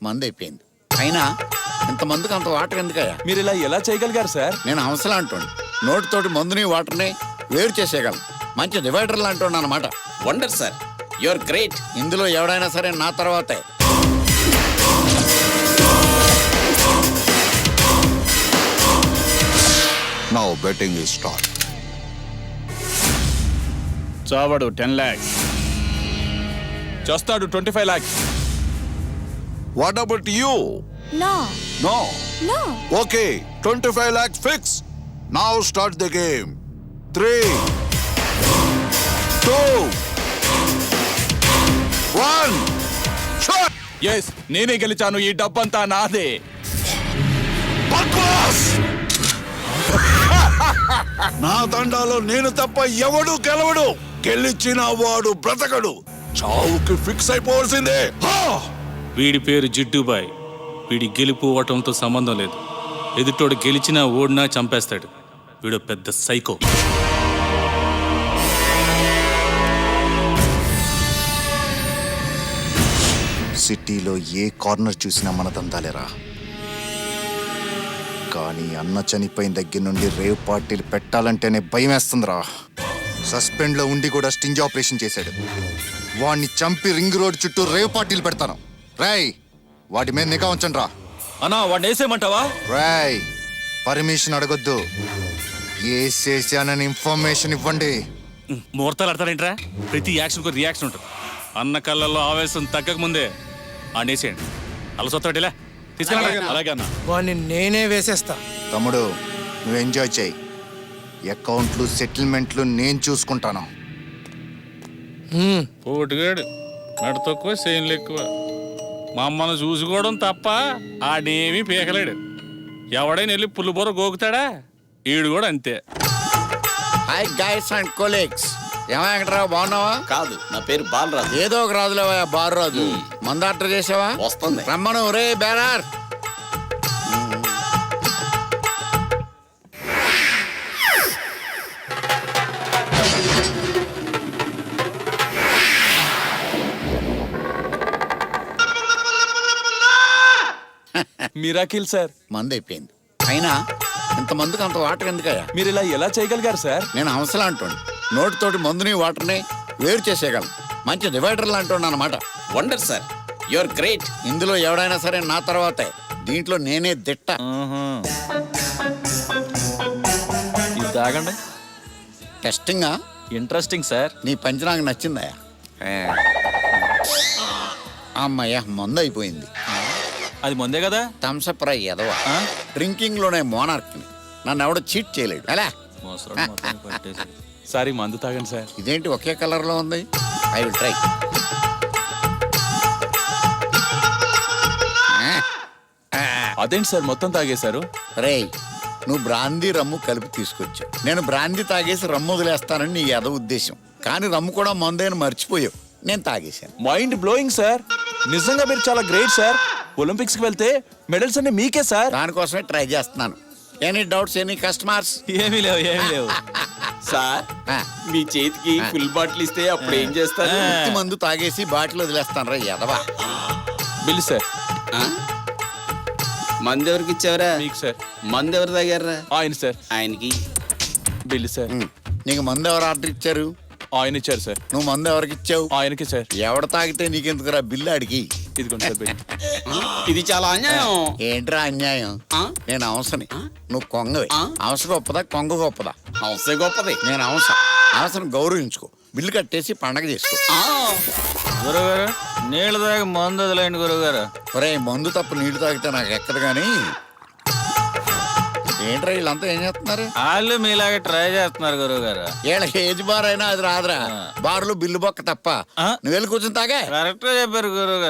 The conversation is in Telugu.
మందు అయిపోయింది. అయినా ఇంతమందికి అంత వాటర్ ఎందుకయ్యా? మీరు ఇలా ఎలా చేయగలిగారు సార్? నేను అవసరం అంటోండి. నోటితోటి మందుని వాటర్ని వేరు చేసేయగలను. మంచి డివైడర్ లాంటి అన్నమాట. Wonder sir, you are great. ఇందులో ఎవడైనా సరే నా తర్వాతే. Now betting is start. చావడు 10 lakhs. చేస్తాడు 25 lakhs. What about you? No. No. No. Okay, 25 lakhs fix. Now start the game. 3, 2, 1. Shot. Yes, నేనే గెలిచాను. ఈ డబ్బంతా నాదే. బక్వాస్! నా తండాలో నేను తప్ప ఎవడు గెలవడు. గెలిచిన వాడు బ్రతకడు. చావుకి ఫిక్స్ అయిపోవాల్సిందే. వీడి పేరు జిడ్డుబాయ్. వీడి గెలుపు ఓటంతో సంబంధం లేదు. ఎదుటోడు గెలిచినా ఓడినా చంపేస్తాడు. వీడు పెద్ద సైకో. సిటీలో ఏ కార్నర్ చూసినా మన దందాలేరా. కానీ అన్న చనిపోయిన దగ్గర నుండి రేవ్ పార్టీలు పెట్టాలంటేనే భయం వేస్తుందిరా. సస్పెండ్లో ఉండి కూడా స్టింజ్ ఆపరేషన్ చేశాడు. వాడిని చంపి రింగ్ రోడ్ చుట్టూ రేవ్ పార్టీలు పెడతాను. రాయ్, వాటి మీద నిఘా ఉంచండి రా. అన్నా, వాడిని వేసేయమంటావా? రాయ్, పర్మిషన్ అడగొద్దు. వేసేసానని ఇన్ఫర్మేషన్ ఇవ్వండి. ముహూర్తాలు ఆడతారేంట్రా? ప్రతి యాక్షన్ కు రియాక్షన్ ఉంటుంది. అన్న కళ్ళల్లో ఆవేశం తగ్గక ముందే ఆడేసేయండి. అలసొత్తాడిలా తీసుకెళ్ళండి. అలాగే అన్న. వాడిని నేనే వేసేస్తా. తమ్ముడు, నువ్వు ఎంజాయ్ చేయి. అకౌంట్లు సెటిల్మెంట్లు నేను చూసుకుంటాను. పోటుగాడు నడు తక్కువ చేయలు ఎక్కువ. మమ్మల్ని చూసుకోవడం తప్ప ఆడేమీ పీకలేడు. ఎవడైనా వెళ్ళి పుల్లుబూర గోకుతాడా? ఈడు కూడా అంతే. Hi guys and colleagues. ఏమాయరావు, బాగున్నావా? కాదు, నా పేరు బాలరాజు. ఏదో ఒక రాజులేవా, బారు రాజు. మందు ఆర్డర్ చేసావా? వస్తుంది. రమ్మను రే బేరార్. Miracle sir. మందు అయిపోయింది. అయినా ఇంతమందికి అంత వాటర్ ఎందుకయ్యా? మీరు ఇలా ఎలా చేయగలిగారు సార్? నేను అవసరం అంటోండి. నోటితోటి మందుని వాటర్ని వేరు చేసేయగలను. మంచి డివైడర్ లాంటి అన్నమాట. Wonder sir, you are great. ఇందులో ఎవడైనా సరే నా తర్వాతే. దీంట్లో నేనే దిట్ట. ఇది తాగండి. టెస్టింగా? Interesting sir. నీ పంచి నాకు నచ్చిందయ్యా. అమ్మయ్య, మందు అయిపోయింది. అది ముందే కదా. థమ్సప్ రా ఎదవ. డ్రింకింగ్ లోనే మోనార్క్ని. నన్ను ఎవడో చీట్ చేయలేడు. అలా సారీ, మందు తాగండి సార్. ఇదేంటి ఒకే కలర్ లో ఉంది? I will try. అదేంటి సార్ మొత్తం తాగేశారు? రేయ్, నువ్వు బ్రాందీ రమ్ము కలిపి తీసుకొచ్చావు. నేను బ్రాందీ తాగేసి రమ్ము వదిలేస్తానని నీ ఎద ఉద్దేశం. కానీ రమ్ము కూడా మందేని మర్చిపోయావు. నేను తాగేశాను. Mind blowing sir. నిజంగా మీరు చాలా గ్రేట్ సార్. ఒలింపిక్స్ కి వెళ్తే మెడల్స్ అన్ని మీకే సార్. దానికోసమే ట్రై చేస్తున్నాను. Any doubts, any customers? ఏమీ లేవు. సార్, మీ చేతికి ఫుల్ బాటిల్ ఇస్తే అప్పుడు ఏం చేస్తారు? మందు తాగేసి బాటిల్ వదిలేస్తాను రా ఎదవా. Bill sir. మంది ఎవరికి ఇచ్చావరా? మీకు సార్. మంది ఎవరు తాగారా? ఆయన సార్. ఆయనకి. Bill sir. నీకు మందు ఎవరు ఆర్డర్ ఇచ్చారు? ఆయన ఇచ్చారు సార్. నువ్వు మందు ఎవరికి ఇచ్చావు? ఆయనకి సార్. ఎవడ తాగితే నీకెందుకురా బిల్లు అడిగి? ఇదిగోండి సార్ బిల్. ఇది చాలా అన్యాయం. ఏంట్రా అన్యాయం? నేను అవసని, నువ్వు కొంగవి. అవస గొప్పదా, కొంగ గొప్పదా? అవసరం గొప్పది. నేను అవసరం గౌరవించుకో. బిల్లు కట్టేసి పండగ చేసుకో. గురుగారు, నీళ్ళు తాగి మందు వదిలేండి గురుగారు. ఒరే, మందు తప్ప నీళ్లు తాగితే నాకు ఎక్కదు. కానీ ఏంట్రా వీళ్ళంతా ఏం చేస్తున్నారు? వాళ్ళు మీలాగే ట్రై చేస్తున్నారు గురుగారు. వీళ్ళకి ఏజ్ బార్ అయినా అది రాదురా. బార్లు బిల్లు బొక్క తప్ప. నువ్వు వెళ్ళి కూర్చొని తాగే. కరెక్ట్ గా చెప్పారు గురుగారు.